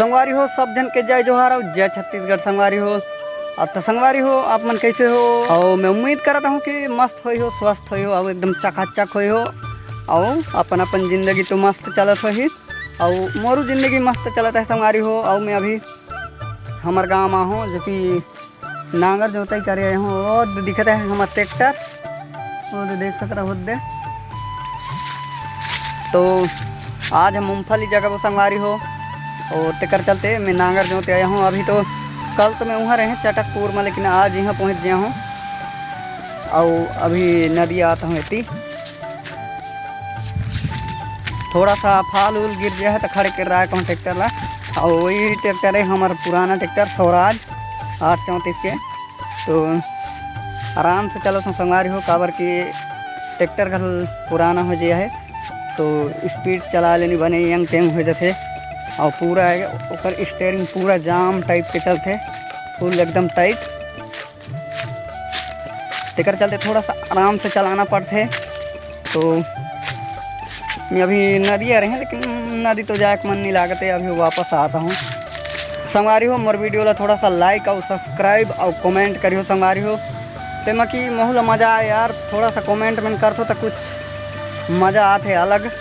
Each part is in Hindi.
संगवारी हो सब जन के जय जोहार और जय छत्तीसगढ़। संगवारी हो अब तो संगवारी हो आप मन कैसे हो। और मैं उम्मीद करता हूँ कि मस्त हो स्वस्थ हो और एकदम चकाचक हो और अपन अपन जिंदगी तो मस्त चलत हो और मोरू जिंदगी मस्त चलत है संगवारी हो। और मैं अभी हमार गाँव में हूँ जो कि नांगर जोताई कर रहे हूँ। वो दिखत है हमारा ट्रैक्टर, वो देख सकते हो दे। तो आज हम मूँगफली जगह वो संगवारी हो और तेकर चलते मैं नांगर जोते आया हूँ। अभी तो कल तो मैं वहाँ रहे चटकपुर में, लेकिन आज यहाँ पहुँच गया हूँ और अभी नदी आता हूँ। इतनी थोड़ा सा फाल उल गिर गया है तो खड़े कर रहा है कौन ट्रैक्टर ला। और वही ट्रैक्टर है हमारा पुराना ट्रैक्टर स्वराज 834 के। तो आराम से चलो संगवारी हो काबर कि ट्रैक्टर का पुराना हो गया है तो स्पीड चला लेनी बने यंग टेंग हो जाते और पूरा ओकर स्टेयरिंग पूरा जाम टाइप के चलते फुल एकदम टाइट। तेकर चलते थोड़ा सा आराम से चलाना पड़ते। तो मैं अभी नदी आ रहे हैं लेकिन नदी तो जाए मन नहीं लागते, अभी वापस आता हूँ। संगवारी हो मोर वीडियो ला थोड़ा सा लाइक और सब्सक्राइब और कमेंट करियो संगवारी हो। ते में कि मोहला मज़ा आए यार, थोड़ा सा कमेंट में करते तो कुछ मज़ा आते अलग।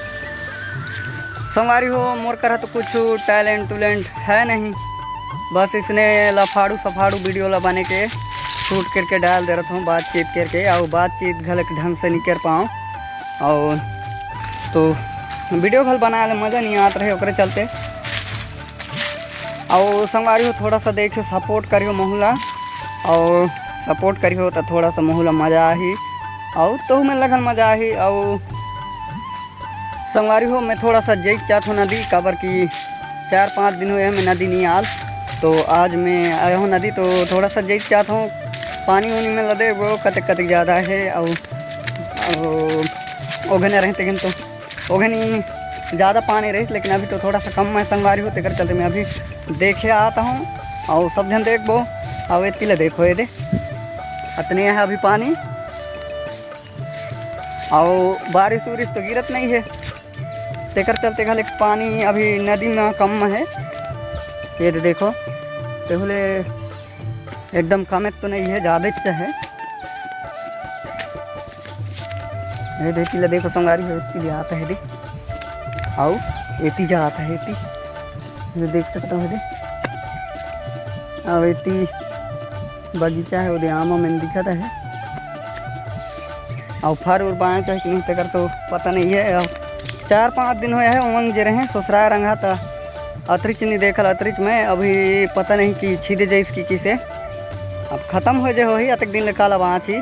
संगवारी हो मोर करा तो कुछ टैलेंट है नहीं, बस इसने लफाड़ू सफाड़ू वीडियो ला बने के शूट करके डाल दे रहा हूँ बातचीत करके। और बातचीत गलत ढंग से नहीं कर पाऊँ और तो वीडियो घल बनाने मज़ा नहीं आता रहे ओकरे चलते। और संगवारी हो थोड़ा सा देखियो सपोर्ट करियो मोहला और सपोर्ट करियो तो थोड़ा सा मोहला मज़ा आही और तो मैं लगन मज़ा आही। और संगवारी हो मैं थोड़ा सा जैक चाहत हूँ नदी काबर की 4-5 दिन हुए हैं मैं नदी नहीं आल। तो आज मैं आया हूँ नदी तो थोड़ा सा जैक चाहत हूँ पानी वानी में लदे वो कतक कतक ज़्यादा है। और ओघने रहते लेकिन तो ओघनी ज़्यादा पानी रही, लेकिन अभी तो थोड़ा सा कम है संगवारी हो। तेकर चलते मैं अभी देखे आता हूँ और सब जन देख बो और इतने देखो ये दे इतने है अभी पानी और बारिश उरिश तो गिरत नहीं है। तेकर चलते खाली पानी अभी नदी में कम है। ये देखो तो बोले एकदम कम तो नहीं है, ज़्यादा है। ये देखिए देखो संगवारी है इतनी आता है दे आओ इतनी जा आता है इतनी देख सकता हूँ दे। और इतनी बगीचा है वो आमा में दिखता है और फर उर बाएँ चाहे कि नहीं तेकर तो पता नहीं है। 4-5 दिन हुए हैं उमंग जे रहे ससुराल रंगा था अतरिच नहीं देखल अतरिच में अभी पता नहीं कि छीदे जाए इसकी किसे अब ख़त्म हो जाए हो ही अतक दिन निकाला वहाँ छी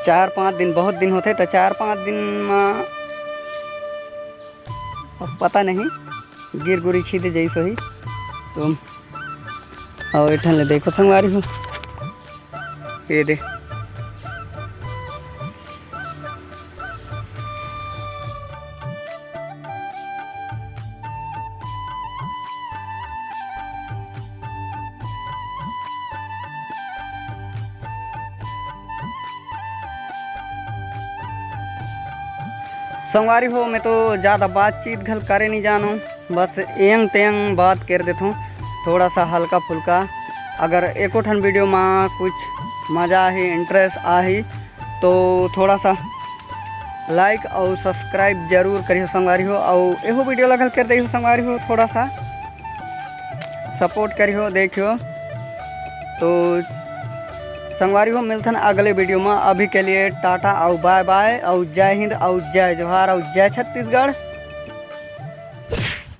4-5 दिन बहुत दिन होते तो 4-5 दिन में अब पता नहीं गिर गुरी छीदे जाए सो ही। तो और इठन ले देखो संगवारी हो ये दे संगवारी हो मैं तो ज़्यादा बातचीत घल करे नहीं जानूँ, बस एंग तेंग बात कर देता हूँ थोड़ा सा हल्का फुल्का। अगर एको ठन वीडियो में कुछ मज़ा ही इंटरेस्ट आही तो थोड़ा सा लाइक और सब्सक्राइब जरूर करियो संगवारी हो। और एहो वीडियो लगल कर दियो संगवारी हो, थोड़ा सा सपोर्ट करियो देखियो। तो संगवारी हो मिलते हैं अगले वीडियो में। अभी के लिए टाटा और बाय बाय और जय हिंद और जय जोहार और जय छत्तीसगढ़।